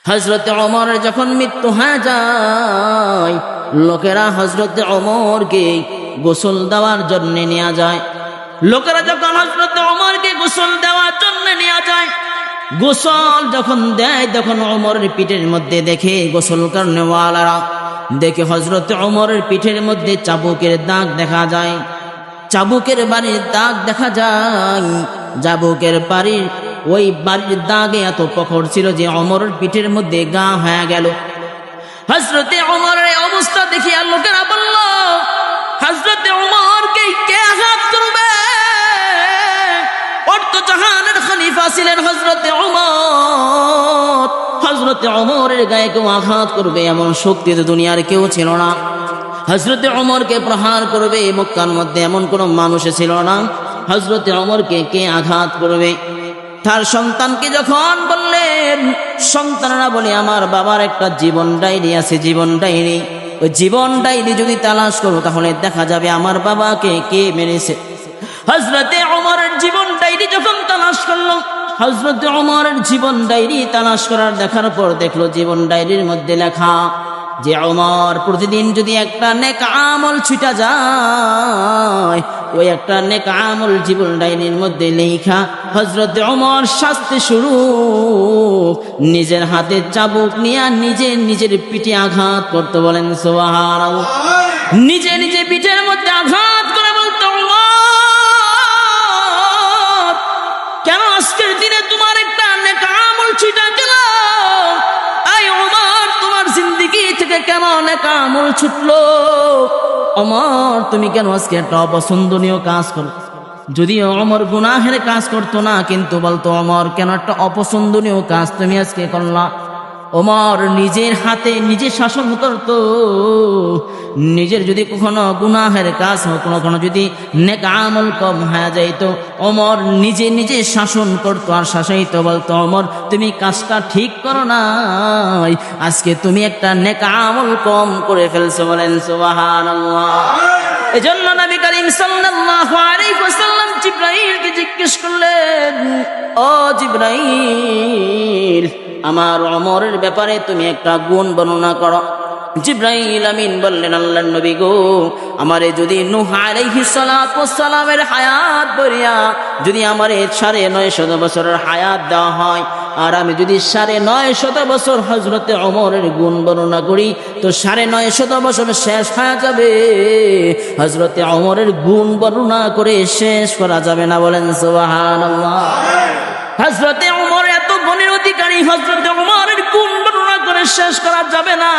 হযরতে ওমরের যখন মৃত্যু হয়ে যায়, লোকেরা হযরতে ওমরকে গোসল দেওয়ার জন্য নিয়ে যায়। লোকেরা যখন হযরতে ওমরকে গোসল দেওয়ার জন্য নিয়ে যায়, গোসল যখন দেয় তখন ওমরের পিঠের মধ্যে দেখে গোসল করনেওয়ালারা দেখে হযরতে ওমরের পিঠের মধ্যে চাবুকের দাগ দেখা যায়। চাবুকের বাড়ির দাগ দেখা যায়। চাবুকের বাড়ির ওই বাড়ির দাগে এত প্রখর ছিল যে ওমরের পিঠের মধ্যে গা হয়ে গেল। হযরতে ওমরের অবস্থা দেখে লোকেরা বলল, হযরতে ওমরকে কে আঘাত করবে? জাহানের খলিফা ছিলেন হযরতে ওমর। হযরতে ওমরের গায়ে কেউ আঘাত করবে এমন শক্তি তো দুনিয়ার কেউ ছিল না। হযরতে ওমরকে প্রহার করবে মক্কার মধ্যে এমন কোন মানুষ ছিল না। হযরতে ওমরকে কে আঘাত করবে? তার সন্তানকে যখন বললেন, সন্তানরা বলে, আমার বাবার একটা জীবন ডায়েরি আছে, জীবন ডায়েরি। ওই জীবন ডায়েরি যদি তালাশ করো তাহলে দেখা যাবে আমার বাবাকে কে মেরেছে। হযরতে ওমরের জীবন ডায়েরি যখন তালাশ করলো, হযরতে ওমরের জীবন ডায়েরি তালাশ করার দেখার পর দেখলো জীবন ডায়েরির মধ্যে লেখা যে ওমর প্রতিদিন যদি একটা নেক আমল ছুটা যায়, ওই একটা নেক আমল জীবন ডায়েরির মধ্যে লেখা। হযরতে ওমর শাস্তি শুরু নিজের হাতে চাবুক নিয়ে নিজের পিঠে আঘাত করতে বলেন সুবহানাল্লাহ। নিজে পিঠের মধ্যে আঘাত করে বলতো, কেন আজকের দিনে তোমার একটা নেক আমল ছুটা গেল? আই ওমর, তোমার জিন্দেগি থেকে কেন নেক আমল ছুটলো? ওমর, তুমি কেন আজকে একটা অপছন্দনীয় কাজ করো? যদিও ওমর গুনাহের কাজ করতো না, কিন্তু বলতো, ওমর কেন একটা অপছন্দনীয় কাজ তুমি আজকে করলা? ওমর নিজের হাতে নিজে শাসন করতো। নিজের যদি কখনো গুনাহের কাজ হতো, কখনো যদি নেক আমল কম হয়ে যাইতো, ওমর নিজে শাসন করতো আর শাসাইতো। বলতো, ওমর তুমি কাজটা ঠিক করো নাই, আজকে তুমি একটা নেক আমল কম করে ফেলছো। বলেন সুবহানাল্লাহ। এজন্য নবী করিম সাল্লাল্লাহু আলাইহি ওয়াসাল্লাম জিবরাইলকে জিজ্ঞেস করলেন, ও জিবরাইল, আমার ওমরের ব্যাপারে তুমি একটা গুণ বর্ণনা করো। জিবরাইল আমিন বললেন, আল্লাহর নবী গো, আমারে যদি নূহ আলাইহিস সালাতু ওয়াস সালামের হায়াত বরিয়া যদি আমারে 950 বছরের হায়াত দেওয়া হয়, আর আমি যদি 950 বছর হযরতে ওমরের গুণ বর্ণনা করি, তো 950 বছর শেষ হয়ে যাবে, হযরতে ওমরের গুণ বর্ণনা করে শেষ করা যাবে না। বলেন সুবহানাল্লাহ। হযরতে ওমর এত গুণের অধিকারী, হযরতে ওমরের গুণ বর্ণনা করে শেষ করা যাবে না।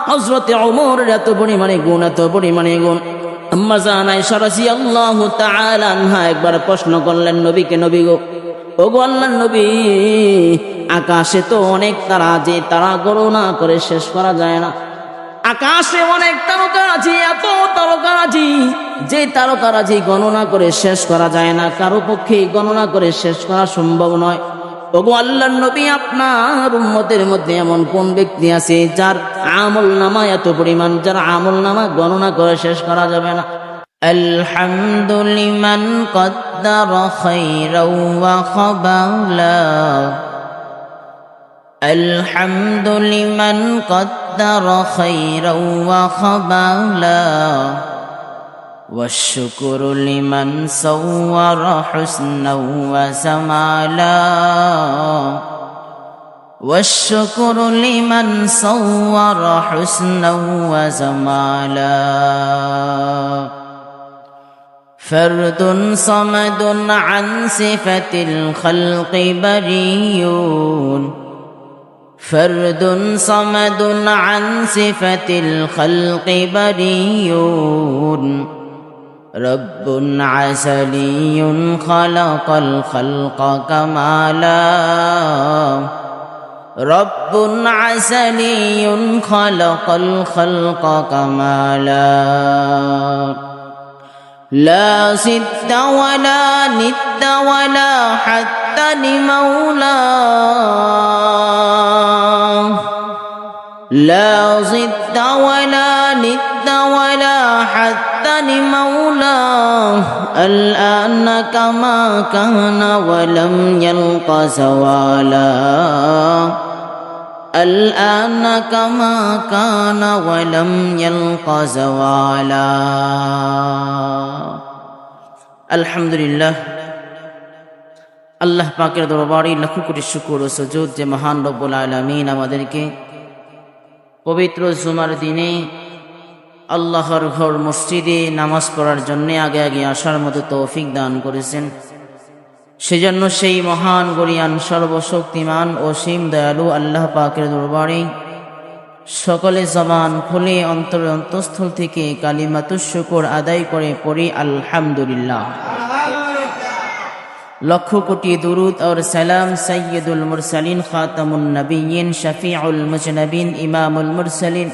হযরতে ওমরের এত পরিমাণে গুণ, এত পরিমাণে গুণ। আম্মা জান আয়েশা রাদিয়াল্লাহু তাআলা আনহা একবার প্রশ্ন করলেন নবীকে, নবী গো, ও গো আল্লাহর নবী, আকাশে তো অনেক তারা, যে তারা গণনা করে শেষ করা যায় না। আকাশে অনেক তারকারাজি, এত তারকারাজি, যে তারকারাজি গণনা করে শেষ করা যায় না, কারো পক্ষে গণনা করে শেষ করা সম্ভব নয়। ওগো আল্লাহর নবী, আপনার উম্মতের মধ্যে এমন কোন ব্যক্তি আছে যার আমলনামা এত পরিমাণ, যার আমলনামা গণনা করে শেষ করা যাবে না? আলহামদুলিমান কদ্দারা খায়রাও ওয়া খাবালা, আলহামদুলিমান কদ্দারা খায়রাও ওয়া খাবালা, والشكر لمن صور حسنا وجمالا، والشكر لمن صور حسنا وجمالا، فرد صمد عن صفة الخلق بريء، فرد صمد عن صفة الخلق بريء، رب عسلي خلق الخلق كمالا، رب عسلي خلق الخلق كمالا، لا ست ولا ند ولا حتى لمولاه، لا ضد ولا ند ولا حتى لمولاه، الآن كما كان ولم يلق زوالا، الآن كما كان ولم يلق زوالا আলহামদুলিল্লাহ আল্লাহ পাকের দরবারে লাখ কোটি শুকর ও সুজুদ যে মহান রব্বুল আলামিন আমাদেরকে পবিত্র জুমার দিনে আল্লাহর ঘর মসজিদে নামাজ পড়ার জন্য আগে আগে আসার মতো তৌফিক দান করেছেন। সেজন্য সেই মহান গরিয়ান সর্বশক্তিমান ও অসীম দয়ালু আল্লাহ পাকের দরবারে সকলে জবান খুলে অন্তরের অন্তঃস্থল থেকে কালিমাতুশ শুকর আদায় করে পড়ি আলহামদুলিল্লাহ। লক্ষ কোটি দুরুদ और सलाम सय्यदुल मुरसलीन खातमुन नबिय्यिन शफीउल मुजनबिन इमामुल मुरसलीन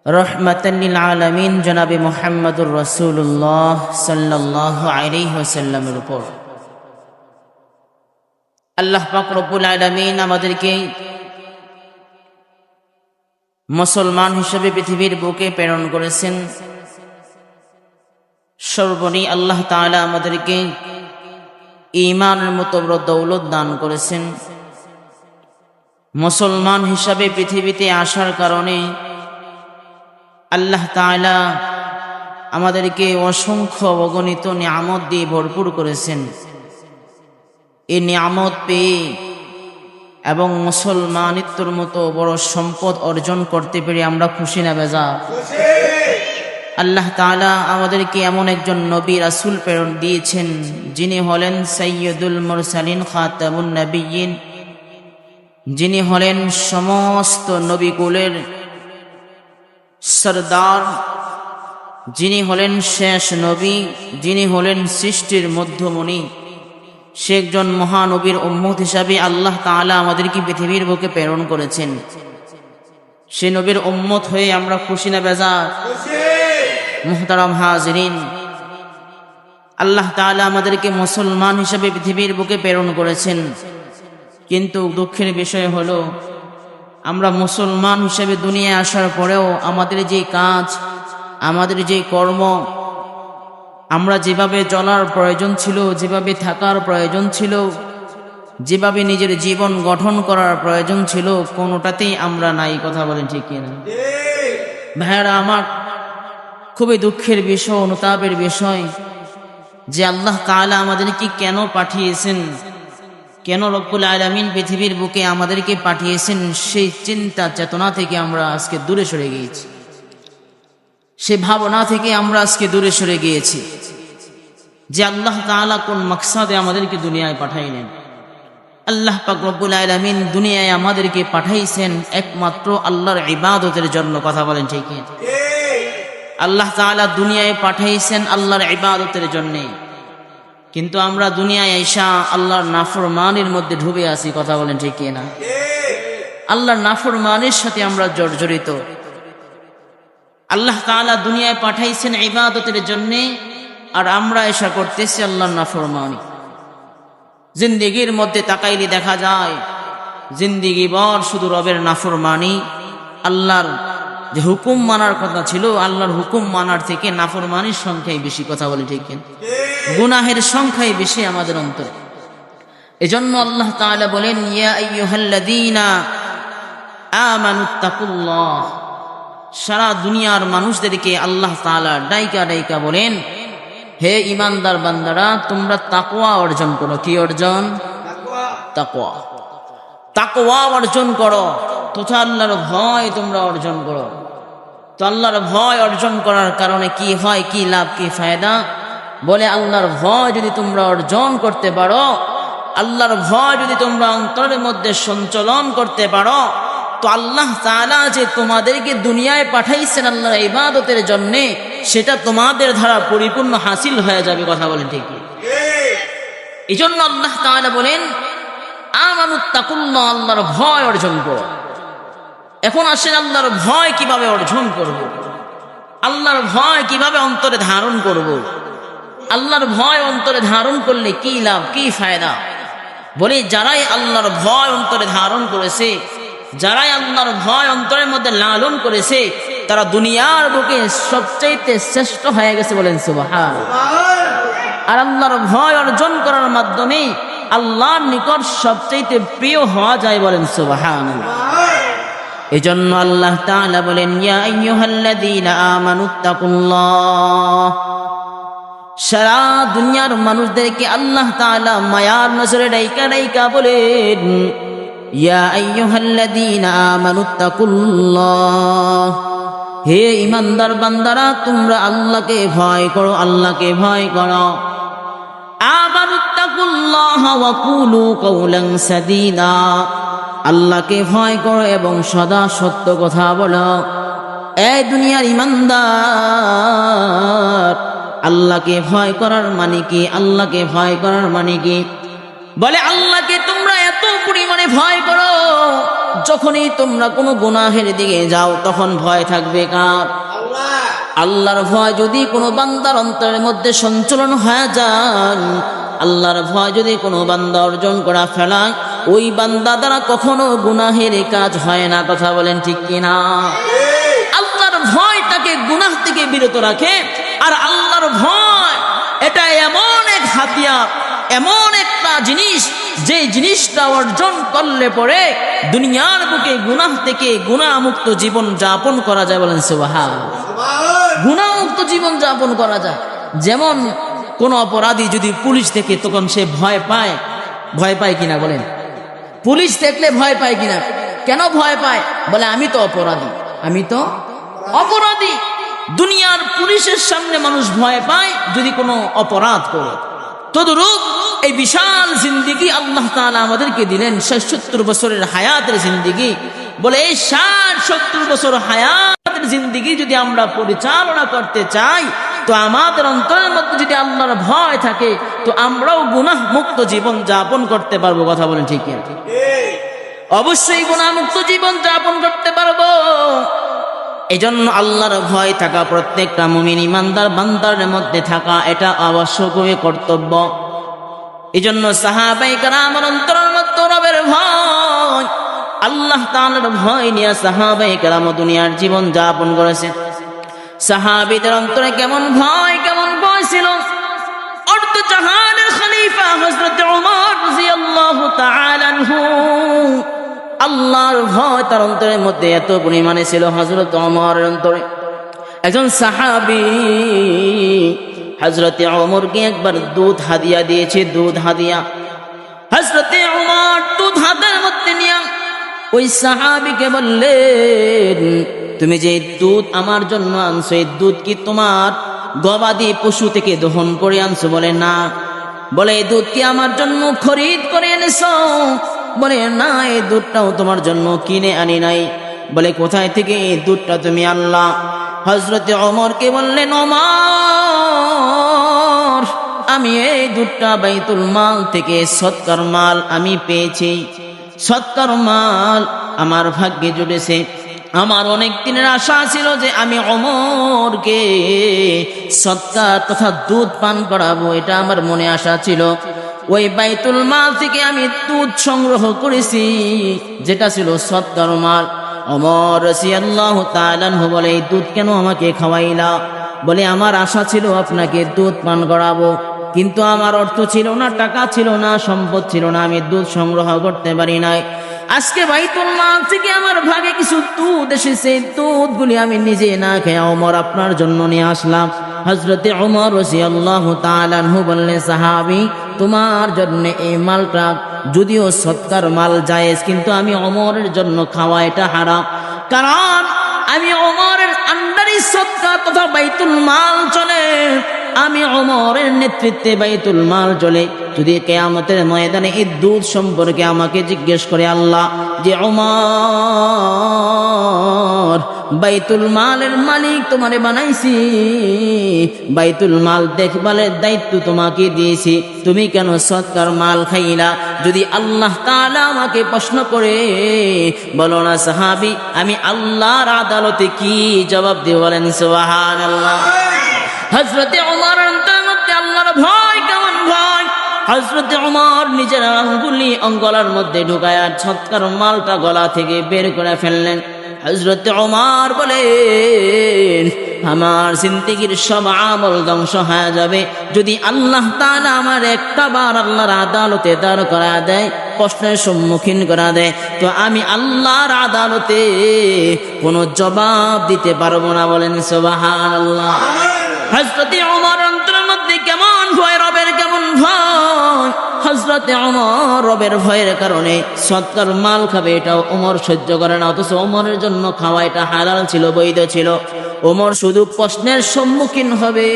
रहमतन लिल आलमीन जनाब मुहम्मदुर रसूलुल्लाह सल्लल्लाहु अलैहि वसल्लमेর উপর আল্লাহ পাক রব্বুল আলামিন আমাদেরকে মুসলমান হিসেবে পৃথিবীর বুকে প্রেরণ করেছেন। সর্বনি আল্লাহ তাআলা আমাদেরকে ঈমানের মতো বড় দৌলত দান করেছেন। মুসলমান হিসাবে পৃথিবীতে আসার কারণে আল্লাহ তাআলা আমাদেরকে অসংখ্য অগণিত নিয়ামত দিয়ে ভরপুর করেছেন। এই নিয়ামত পেয়ে এবং মুসলমানিত্বর মতো বড় সম্পদ অর্জন করতে পেরে আমরা খুশি না বেজা? আল্লাহ তাআলা আমাদেরকে এমন একজন নবী রাসূল প্রেরণ দিয়েছেন যিনি হলেন সাইয়্যিদুল মুরসালিন খাতামুন নবিয়্যিন, যিনি হলেন সমস্ত নবীকুলের সরদার, যিনি হলেন শেষ নবী, যিনি হলেন সৃষ্টির মধ্যমণি। সে একজন মহানবীর উম্মত হিসাবে আল্লাহ তাআলা আমাদেরকে পৃথিবীর বুকে প্রেরণ করেছেন। সে নবীর উম্মত হয়ে আমরা খুশি না বেজার? মুহতারাম হাজিরিন, আল্লাহ তাআলা আমাদেরকে মুসলমান হিসেবে পৃথিবীর বুকে প্রেরণ করেছেন, কিন্তু দুঃখের বিষয় হলো আমরা মুসলমান হিসেবে দুনিয়ায় আসার পরেও আমাদের যে কাজ, আমাদের যে কর্ম, আমরা যেভাবে চলার প্রয়োজন ছিল, যেভাবে থাকার প্রয়োজন ছিল, যেভাবে নিজের জীবন গঠন করার প্রয়োজন ছিল, কোনোটাতেই আমরা নাই। কথা বলেন ঠিক কিনা? ভাইরা আমার, খুবই দুঃখের বিষয়, অনুতাপের বিষয় যে আল্লাহ তাআলা আমাদেরকে কেন পাঠিয়েছেন, কেন রব্বুল আলামিন পৃথিবীর বুকে আমাদেরকে পাঠিয়েছেন, সেই চিন্তা চেতনা থেকে আমরা আজকে দূরে সরে গিয়েছি। সে ভাবনা থেকে আমরা আজকে দূরে সরে গিয়েছি যে আল্লাহ তাআলা কোন মাকসাদে আমাদেরকে দুনিয়ায় পাঠাইলেন। আল্লাহ পাক রব্বুল আলামিন দুনিয়ায় আমাদেরকে পাঠাইছেন একমাত্র আল্লাহর ইবাদতের জন্য। কথা বলেন ঠিক কি? আল্লাহ তাআলা দুনিয়ায় পাঠাইছেন আল্লাহর ইবাদতের জন্য, কিন্তু আমরা দুনিয়ায় আইসা আল্লাহর নাফরমানির মধ্যে ডুবে আছি। কথা বলেন ঠিক কি না? আল্লাহর নাফরমানির সাথে আমরা জর্জরিত। আল্লাহ তাআলা দুনিয়ায় পাঠাইছেন ইবাদতের জন্য, আর আমরা এসা করতেছি আল্লাহর নাফরমানি। জিন্দেগির মধ্যে তাকাইলে দেখা যায় জিন্দেগি ভর শুধু রবের নাফরমানি। আল্লাহর যে হুকুম মানার কথা ছিল, আল্লাহর হুকুম মানার থেকে নাফরমানির সংখ্যাই বেশি। কথা বলে ঠিক কিনা? গুনাহের সংখ্যাই বেশি আমাদের অন্তরে। এজন্য আল্লাহ তাআলা বলেন, ইয়া আইয়ুহাল্লাযীনা আমানুত্তাকুল্লাহ। সারা দুনিয়ার মানুষদেরকে আল্লাহ তাআলা ডাইকা ডাইকা বলেন, হে ঈমানদার বান্দারা, তোমরা তাকওয়া অর্জন করো। কি অর্জন? তাকওয়া। তাকওয়া অর্জন করো, তথা আল্লাহর ভয় তোমরা অর্জন করো। তো আল্লাহর ভয় অর্জন করার কারণে কি হয়, কি লাভ, কি ফায়দা? বলে আল্লাহর ভয় যদি তোমরা অর্জন করতে পারো, আল্লাহর ভয় যদি তোমরা অন্তরের মধ্যে সঞ্চালন করতে পারো, তো আল্লাহ তাআলা যে তোমাদেরকে দুনিয়ায় পাঠাইছেন আল্লাহর ইবাদতের জন্য, সেটা তোমাদের দ্বারা পরিপূর্ণ হাসিল হয়ে যাবে। কথা বলেন ঠিক? এই জন্য আল্লাহ তাআলা বলেন, আমানুত্তাকুল্লাহ, আল্লাহর ভয় অর্জন করো। এখন আসেন আল্লাহর ভয় কিভাবে অর্জন করব, আল্লাহর ভয় কিভাবে অন্তরে ধারণ করব, আল্লাহর ভয় অন্তরে ধারণ করলে কি লাভ, কি ফায়দা? বলে যারাই আল্লাহর ভয় অন্তরে ধারণ করেছে, যারাই আল্লাহর ভয় অন্তরের মধ্যে লালন করেছে, তারা দুনিয়ার বুকে সবচাইতে শ্রেষ্ঠ হয়ে গেছে। বলেন সুবহানাল্লাহ। আর আল্লাহর ভয় অর্জন করার মাধ্যমে আল্লাহর নিকট সবচেয়ে প্রিয় হওয়া যায়, বলেন সুবহানাল্লাহ। এজন্য আল্লাহ তাআলা বলেন, ইয়া আইয়ুহাল্লাযীনা আমানুত্তাকুল্লাহ। সারা দুনিয়ার মানুষদেরকে আল্লাহ তাআলা মায়ার নজরে ডাইকা ডাইকা বলেন, ইয়া আইয়ুহাল্লাযীনা আমানুত্তাকুল্লাহ। হে ঈমানদার বান্দারা, তোমরা আল্লাহকে ভয় করো, আল্লাহকে ভয় করো। আমানুত্তাকুল্লাহ ওয়া কুলু কাওলান সাদীদা। আল্লাহকে ভয় করো এবং সদা সত্য কথা বলো। এই দুনিয়ার ঈমানদার, আল্লাহকে ভয় করার মানে কি? আল্লাহকে ভয় করার মানে কি? বলে আল্লাহকে তোমরা এত পরিমাণে ভয় করো, যখনই তোমরা কোনো গুনাহের দিকে যাও তখন ভয় থাকবে কার? আল্লাহর ভয় যদি কোনো বান্দার অন্তরের মধ্যে সঞ্চালন হয়ে যান, আল্লাহর ভয় যদি কোনো বান্দা অর্জন করা ফেলায়, ওই বান্দা দ্বারা কখনো গুনাহের কাজ হয় না। কথা বলেন ঠিক কিনা? আল্লাহর ভয় তাকে গুনাহ থেকে বিরত রাখে। আর আল্লাহর ভয় এটা এমন এক হাতিয়ার, এমন একটা জিনিস, যে জিনিসটা অর্জন করলে পরে দুনিয়ার বুকে গুনাহ থেকে গুনাহমুক্ত জীবন যাপন করা যায়। বলেন সুবহানাল্লাহ। গুনাহমুক্ত জীবন যাপন করা যায়। যেমন কোন অপরাধী যদি পুলিশ থেকে, তখন সে ভয় পায়। ভয় পায় কিনা বলেন? পুলিশ দেখলে ভয় পায় কিনা? কেন ভয় পায়? বলে আমি তো অপরাধী, আমি তো অপরাধী। দুনিয়ার পুলিশের সামনে মানুষ ভয় পায় যদি কোনো অপরাধ করে। তদরূপ এই বিশাল জিন্দেগি আল্লাহ তাআলা আমাদেরকে দিলেন ৬০-৭০ বছরের হায়াতের জিন্দেগি। বলে এই ৬০-৭০ বছর হায়াতের জিন্দেগি যদি আমরা পরিচালনা করতে চাই, তো আমাদের অন্তরের মধ্যে যদি আল্লাহর ভয় থাকে, তো আমরাও গুনাহ মুক্ত জীবন যাপন করতে পারবো। কথা বলেন ঠিক কি? অবশ্যই গুনাহ মুক্ত জীবন যাপন করতে পারবো। এজন্য আল্লাহর ভয় থাকা, প্রত্যেকটা মুমিন ঈমানদার বান্দার মধ্যে থাকা, এটা আবশ্যক কর্তব্য। এজন্য সাহাবায়ে কেরামের অন্তরের মধ্যে রবের ভয়, আল্লাহ তাআলার ভয় নিয়ে সাহাবায়ে কেরাম দুনিয়ার জীবন যাপন করেছে। সাহাবীদের অন্তরে কেমন ভয় ছিল! অর্ধ জাহানের খলিফা হযরত ওমর রাদিয়াল্লাহু তাআলা আনহু, আল্লাহর ভয় তার অন্তরের মধ্যে এত পরিমাণে ছিল। হযরত ওমরের অন্তরে একজন সাহাবী হযরত ওমরকে একবার দুধ হাদিয়া দিয়েছে। দুধ হাদিয়া হযরত ওমর দুধ হাতের মধ্যে নিয়ে ওই সাহাবীকে বললেন, তুমি যে দুধ আমার জন্য আনছো, এই দুধ কি তোমার গবাদি পশু থেকে দহন করে আনছো? বলে না। বলে এই দুধ কি আমার জন্য খরিদ করে এনেছো? বলে না, এই দুধটাও তোমার জন্য কিনে আনি নাই। বলে কোথায় থেকে এই দুধটা তুমি আনলা? হযরত ওমরকে বললেন, ওমর, আমি এই দুধটা বাইতুল মাল থেকে সদকার মাল আমি পেয়েছি। সদকার মাল আমার ভাগ্যে জুটেছে। আমার অনেক দিনের আশা ছিল যে আমি ওমরকে সদকা তথা দুধ পান করাবো, এটা আমার মনে আশা ছিল। ওই বাইতুল মাল থেকে আমি দুধ সংগ্রহ করেছি, যেটা ছিল সদকার মাল। ওমর রাদিয়াল্লাহু তাআলা আনহু বলে, এই দুধ কেন আমাকে খাওয়াইলা? বলে আমার আশা ছিল আপনাকে দুধ পান করাবো, কিন্তু আমার অর্থ ছিল না, টাকা ছিল না, সম্পদ ছিল না, আমি দুধ সংগ্রহ করতে পারি নাই। আজকে বাইতুল মাল থেকে আমার ভাগে কিছু দুধ এসেছে, দুধগুলি আমি নিজে না খেয়ে ওমর আপনার জন্য নিয়ে আসলাম। হযরতে ওমর রাদিয়াল্লাহু তাআলা আনহু বললেন, সাহাবী, তোমার জন্য এই মালটা যদিও সদকার মাল জায়েজ, কিন্তু আমি ওমরের জন্য খাওয়া এটা হারাম। কারণ আমি ওমরের আন্ডারে সদকা তথা বাইতুল মাল চলে, আমি ওমরের নেতৃত্বে বাইতুল মাল চলে। যদি কিয়ামতের ময়দানে এই দুধ সম্পর্কে আমাকে জিজ্ঞেস করে আল্লাহ যে ওমর, বাইতুল মালের মালিক তোমারে বানাইছি, বাইতুল মাল দেখভালের দায়িত্ব তোমাকে দিয়েছি, তুমি কেন সদকার মাল খাইলা? যদি আল্লাহ তাআলা আমাকে প্রশ্ন করে, বলো না সাহাবী, আমি আল্লাহর আদালতে কি জবাব দিব? বলেন সুবহানাল্লাহ। হযরতে ওমরের মধ্যে আল্লাহর ভয়, কেমন ভয়! হযরতে ওমর নিজের আঙ্গুলি গলার মধ্যে ঢুকায়া সদকার মালটা গলা থেকে বের করে ফেললেন। হযরত ওমর বলেন, আমার জিন্দেগীর সব আমল ধ্বংস হয়ে যাবে যদি আল্লাহ তাআলা আমার একটা বার আল্লাহর আদালতে দাঁড় করা দেয়, প্রশ্নের সম্মুখীন করা দেয়, তো আমি আল্লাহর আদালতে কোনো জবাব দিতে পারবো না। বলেন সুবহানাল্লাহ। হযরত ওমর অন্তরের মধ্যে কেমন ভয়, রবের কেমন ভয়। হযরত ওমর রবের ভয়ের কারণে সৎকার মাল খাবে এটাও ওমর সহ্য করে না, অথচ ওমরের জন্য খাওয়া এটা হালাল ছিল, বৈধ ছিল। ওমর শুধু প্রশ্নের সম্মুখীন হবে,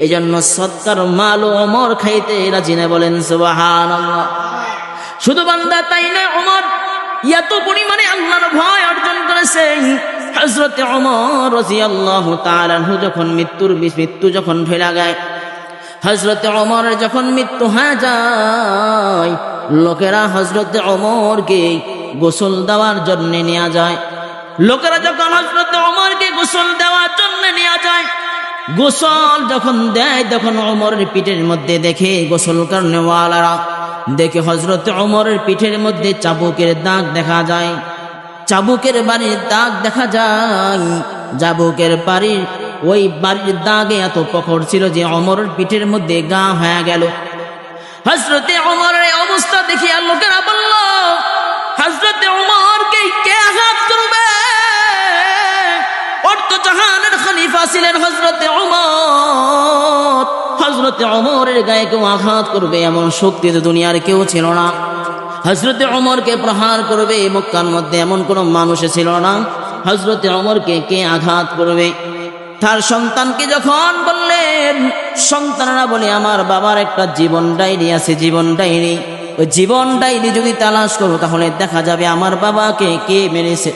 এজন্য সৎকার মাল ওমর খাইতে রাজি না। বলেন সুবহানাল্লাহ। শুধু বান্দা তাই না, ওমর এত পরিমাণে আল্লাহর ভয় অর্জন করেছেন। হযরত ওমর রাদিয়াল্লাহু তাআলা আনহু যখন মৃত্যু যখন ঢেলা গায়, হযরত ওমরের যখন মৃত্যু হয়ে যায়, লোকেরা হযরত ওমরকে গোসল দেওয়ার জন্য নিয়ে যায়। লোকেরা যখন হযরত ওমরকে গোসল দেওয়ার জন্য নিয়ে যায়, গোসল যখন দেয় তখন ওমরের পিঠের মধ্যে দেখে, গোসল করনেওয়ালারা দেখে হযরত ওমরের পিঠের মধ্যে চাবুকের দাগ দেখা যায়, চাবুকের বাড়ির দাগ দেখা যায়। চাবুকের বাড়ির ওই বাড়ির দাগে এত প্রখর ছিল যে ওমরের পিঠের মধ্যে গা হয়ে গেল। হযরত ওমরের অবস্থা দেখে লোকেরা বলল, হযরত ওমরকে কে আঘাত করবে? জাহানের খলিফা ছিলেন হযরত ওমর। হযরত ওমরের গায়ে কেউ আঘাত করবে এমন শক্তি তো দুনিয়ার কেউ ছিল না। হযরত ওমরকে প্রহার করবে মক্কার মধ্যে এমন কোন মানুষ ছিল না। হযরত ওমরকে কে আঘাত করবে? তার সন্তানকে যখন বললেন, সন্তানরা বলে, আমার বাবার একটা জীবন ডায়েরি আছে, জীবন ডায়েরি, ওই জীবন ডায়েরি যদি তালাশ করো তাহলে দেখা যাবে আমার বাবাকে কে মেরেছে।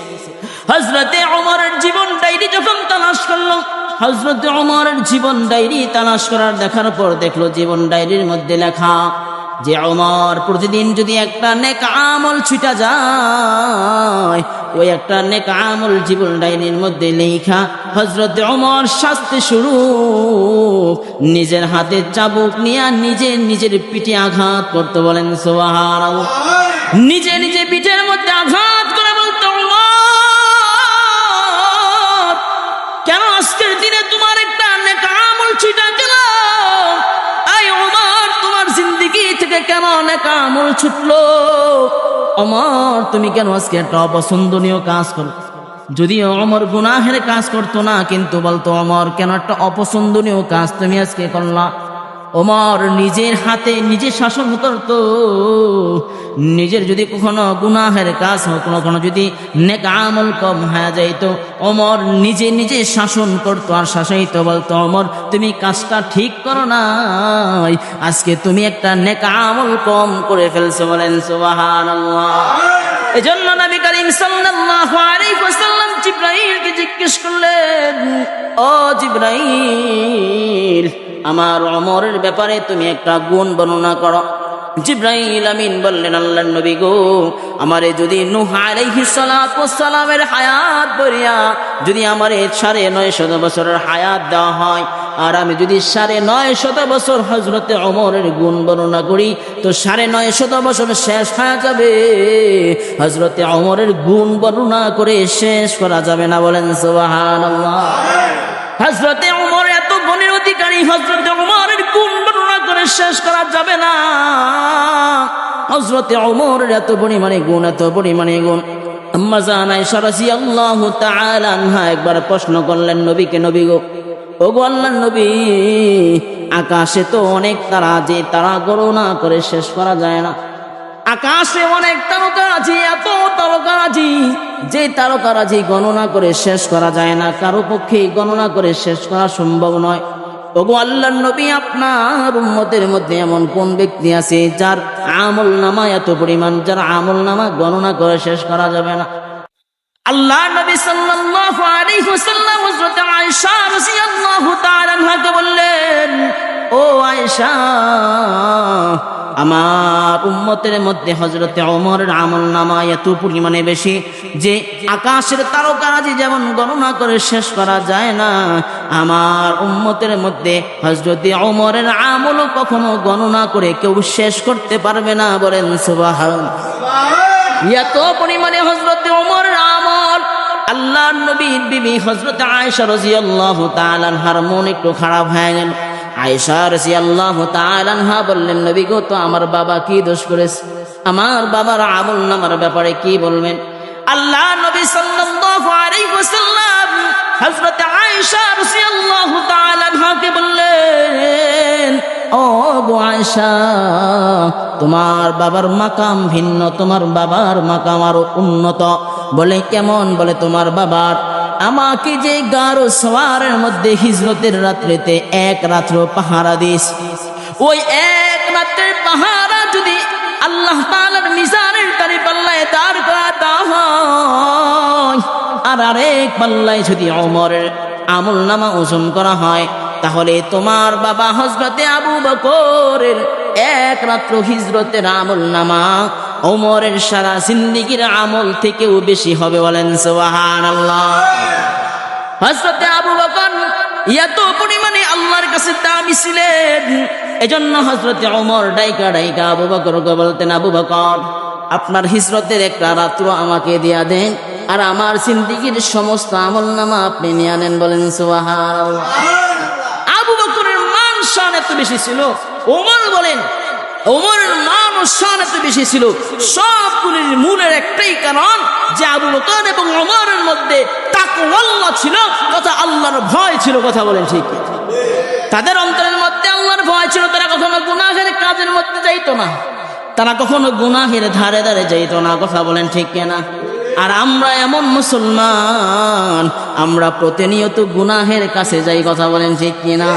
হযরত ওমরের জীবন ডায়েরি যখন তালাশ করলো, হযরত ওমরের জীবন ডায়েরি তালাশ করার দেখার পর দেখলো জীবন ডায়েরির মধ্যে লেখা যে ওমর প্রতিদিন যদি একটা নেক আমল ছুটা যায়, ওই একটা নেক আমল জীবন ডায়েরির মধ্যে লেখা। হযরত ওমর শাস্তি শুরু নিজের হাতে চাবুক নিয়ে নিজের পিঠে আঘাত করতে। বলেন সুবহানাল্লাহ। নিজে পিঠের মধ্যে আঘাত করে বলতো, কেন আজকের দিনে তোমার একটা নেক আমল ছুটা গেল? আই ওমর, তোমার জিন্দেগি থেকে কেন নেক আমল ছুটলো? ওমর, তুমি কেন আজকে একটা অপছন্দনীয় কাজ করো? যদিও ওমর গুনাহের কাজ করতো না, কিন্তু বলতো, ওমর কেন একটা অপছন্দনীয় কাজ তুমি আজকে করলা? ওমর নিজের হাতে নিজে শাসন করতো। নিজের যদি কখনো গুনাহের কাজ হতো, কখনো যদি নেক আমল কম হয়ে যাইতো, ওমর নিজে শাসন করতো আর শাসাইতো, বলতো, ওমর তুমি কাজটা ঠিক করো নাই, আজকে তুমি একটা নেক আমল কম করে ফেলছো। বলেন সুবহানাল্লাহ। এজন্য নবী করিম সাল্লাল্লাহু আলাইহি ওয়াসাল্লাম জিবরাইলকে জিজ্ঞেস করলেন, ও জিবরাইল, আমার ওমরের ব্যাপারে তুমি একটা গুণ বর্ণনা করো। জিবরাইল আমিন বললেন, আল্লাহর নবী গো, আমারে যদি নূহ আলাইহিস সালাতু ওয়াস সালামের হায়াত বরিয়া যদি আমারে 950 বছরের হায়াত দেওয়া হয়, আর আমি যদি 950 বছর হযরত ওমরের গুণ বর্ণনা করি, তো 950 বছর শেষ হয়ে যাবে, হযরত ওমরের গুণ বর্ণনা করে শেষ করা যাবে না। বলেন সুবহানাল্লাহ। হযরত ওমর এত গুণের অধিকারী, হযরত ওমরের গুণ বর্ণনা করে শেষ করা যাবে না। হযরত ওমরের এত পরিমাণে গুণ, এত পরিমাণে গুণ। আম্মা জান আয়েশা রাদিয়াল্লাহু তাআলা আনহা একবার প্রশ্ন করলেন নবীকে, নবী গো, ও গো আল্লাহর নবী, আকাশে তো অনেক তারা, যে তারা গণনা করে শেষ করা যায় না। আকাশে অনেক তারকারাজি, এত তারকারাজি, যে তারকারাজি গণনা করে শেষ করা যায় না, কারো পক্ষে গণনা করে শেষ করা সম্ভব নয়। ওগো আল্লাহর নবী, আপনার উম্মতের মধ্যে এমন কোন ব্যক্তি আছে যার আমল নামা এত পরিমাণ, যার আমল নামা গণনা করে শেষ করা যাবে না? আল্লাহ নবী সাল্লাল্লাহু আলাইহি ওয়াসাল্লাম হযরত আয়েশা রাদিয়াল্লাহু তাআলা আনহাকে বললেন, ও আয়েশা, আমার উম্মতের মধ্যে হযরত ওমরের আমল নামা এত পরিমাণে বেশি যে আকাশের তারকারাজি যেমন গণনা করে শেষ করা যায় না, আমার উম্মতের মধ্যে হযরত ওমরের আমলও কখনো গণনা করে কেউ শেষ করতে পারবে না। বলেন সুবহানাল্লাহ। এত পরিমাণে হযরত ওমরের আমল আল্লাহর নবীর বিবি হযরত আয়েশা রাদিয়াল্লাহু তাআলা আনহার মন একটু খারাপ হয়ে গেল। আয়েশা রাদিয়াল্লাহু তাআলা আনহা বললেন, নবী গো, তো আমার বাবা কি দোষ করেছে? আমার বাবার আমলনামার ব্যাপারে কি বলবেন? আল্লাহ নবী সাল্লাল্লাহু আলাইহি ওয়াসাল্লাম হযরত আয়েশা রাদিয়াল্লাহু তাআলা আনহাকে বললেন, ও গো আয়েশা, তোমার বাবার মাকাম ভিন্ন, তোমার বাবার মাকাম আরো উন্নত। বলে কেমন? বলে তোমার বাবার আমাকে যে গারো সওয়ারের মধ্যে হিজরতের রাত্রিতে এক রাত্র পাহারা দিস, ওই এক রাত্রের পাহারা যদি আল্লাহ তাআলার মিজানের তারি পাল্লায় দাঁড় করাতে হয়, আর আরেক পাল্লায় যদি ওমরের আমলনামা ওজন করা হয়, তাহলে তোমার বাবা হযরতে আবু বকরের এক রাত্র হিজরতের আমলনামা ওমরের সারা জিন্দেগীর আমল থেকেও বেশি হবে। বলেন সুবহানাল্লাহ। হযরতে আবু বকর এত পরিমাণে আল্লাহর কাছে দামি ছিলেন, এজন্য হযরতে ওমর ডাইকা ডাইকা আবু বকরকে বলতেন, আবু বকর, আপনার হিজরতের একটা রাত্র আমাকে দিয়া দেন, আর আমার জিন্দেগীর সমস্ত আমলনামা আপনি নিয়ে নেন। বলেন সুবহানাল্লাহ। আবু বকরের মান শান এত বেশি ছিল, ওমর বলেন ওমরের মান ও শান এত বেশি ছিল, সবগুলির মূলের একটাই কারণ যে আবু বকর এবং ওমরের মধ্যে তাকওয়াল্লাহ ছিল, কথা আল্লাহর ভয় ছিল। কথা বলেন ঠিক? তাদের অন্তরের মধ্যে আল্লাহর ভয় ছিল। তারা কখনো গুনাহের কাজের মধ্যে যাইতো না, তারা কখনো গুনাহের ধারে ধারে যাইতো না। কথা বলেন ঠিক কিনা? আর আমরা এমন মুসলমান, আমরা প্রতিনিয়ত গুনাহের কাছে যাই। কথা বলেন ঠিক কিনা?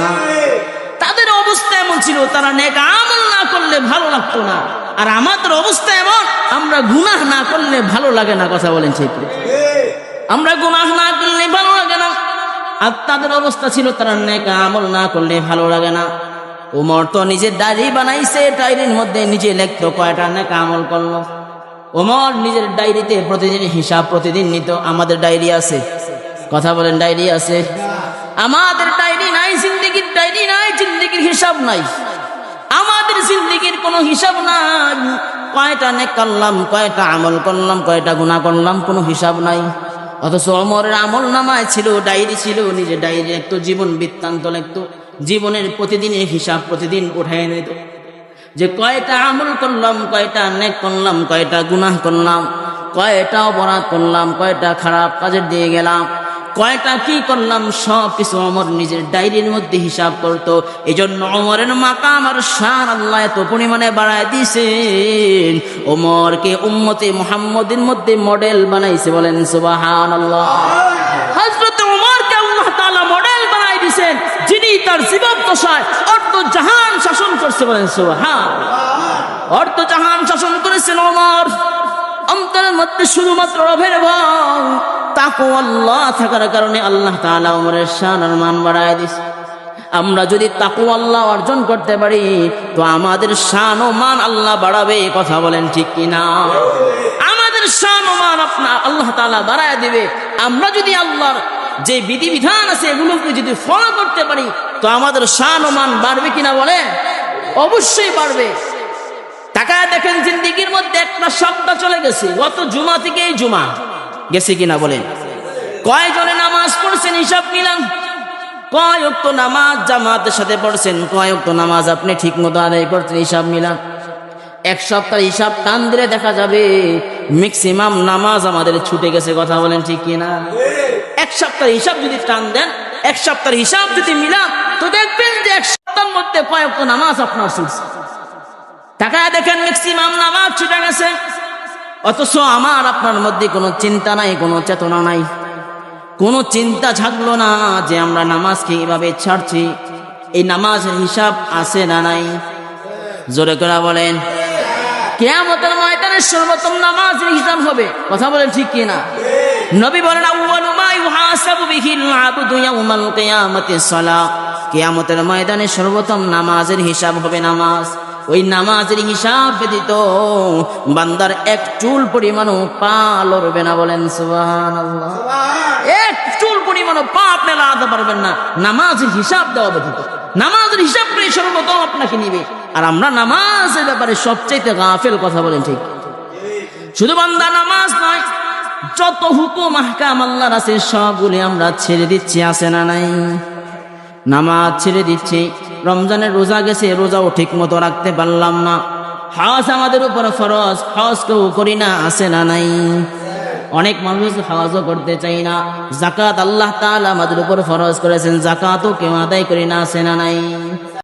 তাদের অবস্থা এমন ছিল, তারা নেক আমল না করলে ভালো লাগতো না, আর আমাদের অবস্থা এমন, আমরা গুনাহ না করলে ভালো লাগে না। কথা বলেন ঠিক? আমরা গুনাহ না করলে ভালো লাগে না, আর তাদের অবস্থা ছিল তারা নেক আমল না করলে ভালো লাগে না। ওমর তো নিজের ডায়েরি বানাইছে, ডায়েরির মধ্যে নিজে লিখতো কয়টা নেক আমল করলো। ওমর নিজের ডায়েরিতে প্রতিদিন হিসাব প্রতিদিন নিত। আমাদের ডায়েরি আছে? কথা বলেন, ডায়েরি আছে? আমাদের ডায়েরি নাই, জিন্দেগির ডায়েরি নাই, জিন্দেগির হিসাব নাই। আমাদের জিন্দেগির কোনো হিসাব নাই। কয়টা নেক করলাম, কয়টা আমল করলাম, কয়টা গুনাহ করলাম, কোনো হিসাব নাই। অথচ ওমরের আমল নামায় ছিল, ডায়েরি ছিল, নিজের ডায়েরি লিখতো, জীবন বৃত্তান্ত লিখতো, জীবনের প্রতিদিনের হিসাব প্রতিদিন উঠায় নিত, যে কয়টা আমল করলাম, কয়টা নেক করলাম, কয়টা গুনাহ করলাম, কয়টা অপরাধ করলাম, কয়টা খারাপ কাজের দিয়ে গেলাম, কয়টা কি করলাম, সব কিছু ওমর নিজের ডায়েরির মধ্যে হিসাব করতো। এই জন্য ওমরের মাকাম আর শান আল্লাহ এত পরিমাণে বাড়ায় দিয়েছেন, ওমরকে উম্মতে মুহাম্মদের মধ্যে মডেল বানাইছে। বলেন সুবহানাল্লাহ। হযরত ওমরকে আল্লাহ তাআলা মডেল বানাই দিয়েছেন, যিনি তার জীবদ্দশায় অর্ধ জাহান শাসন করছে। বলেন সুবহানাল্লাহ। অর্ধ জাহান শাসন করেছেন ওমর। অন্তরের মধ্যে শুধুমাত্র রবের ভয়, তাকওয়াল্লাহ থাকার কারণে আল্লাহ তাআলা ওমরের শান আর মান বাড়ায় দিয়েছে। আমরা যদি তাকওয়াল্লাহ অর্জন করতে পারি, তো আমাদের শান ও মান আল্লাহ বাড়াবে। কথা বলেন ঠিক কিনা? আমাদের শান ও মান আল্লাহ তাআলা বাড়ায় দিবে। আমরা যদি আল্লাহর যে বিধিবিধান আছে এগুলোকে যদি ফলো করতে পারি, তো আমাদের শান ও মান বাড়বে কিনা? বলে অবশ্যই বাড়বে। তাকায় দেখেন, জিন্দেগির মধ্যে একটা সপ্তাহ চলে গেছে, গত জুমা থেকে এই জুমা গেছে কিনা বলেন? কয়জনে নামাজ পড়ছেন হিসাব নিলাম, কয় ওয়াক্ত নামাজ জামাতের সাথে পড়ছেন, কয় ওয়াক্ত নামাজ আপনি ঠিক মতো আদায় করছেন, হিসাব নিলাম। এক সপ্তাহ হিসাব টান দিলে দেখা যাবে ম্যাক্সিমাম নামাজ আমাদের ছুটে গেছে। কথা বলেন ঠিক কিনা? এক সপ্তাহ হিসাব যদি টান দেন, এক সপ্তাহের হিসাব যদি মিলান, তো দেখবেন যে এক সপ্তাহের মধ্যে কয় ওয়াক্ত নামাজ আপনার ছুটছে। তাকায় দেখেন, ম্যাক্সিমাম নামাজ ছুটে গেছে। অথচ আমার আপনার মধ্যে কোনো চিন্তা নাই, কোনো চেতনা নাই, কোনো চিন্তা জাগলো না যে আমরা নামাজকে এইভাবে ছাড়ছি। এই নামাজের হিসাব আছে না নাই? জোরে করে বলেন। কিয়ামতের ময়দানে সর্বপ্রথম নামাজের হিসাব হবে। কথা বলেন ঠিক কি না? নবী বলেন, আউয়ালু মা ইউহাসাবু বিহিল আবদু ইয়াউমাল কিয়ামাতিস সালাহ। কিয়ামতের ময়দানে সর্বপ্রথম নামাজের হিসাব হবে। নামাজ, ওই নামাজের হিসাব ব্যতীত বান্দার এক চুল পরিমাণও পা লড়বে না। বলেন সুবহানাল্লাহ। এক চুল পরিমাণও পা আপনি লাগাতে পারবেন না নামাজের হিসাব দেওয়া ব্যতীত। নামাজের হিসাব করে সর্বপ্রথম আপনাকে নিবে। আর আমরা নামাজের ব্যাপারে সবচেয়ে গাফেল। কথা বলেন ঠিক? শুধু বান্দা নামাজ নয়, যত হুকুম আহকাম আল্লাহর আছে সবগুলি আমরা ছেড়ে দিচ্ছি, আছে না নাই? নামাজ ছেড়ে দিচ্ছি, রমজানের রোজা গেছে, রোজাও ঠিক মতো রাখতে পারলাম না। হজ আমাদের উপর ফরজ, হজ কেউ করি না, আছে না নাই? অনেক মানুষ হজও করতে চাই না। যাকাত আল্লাহ তাআলা আমাদের উপর ফরজ করেছেন, যাকাতও কেউ আদায় করি না, আছে না নাই?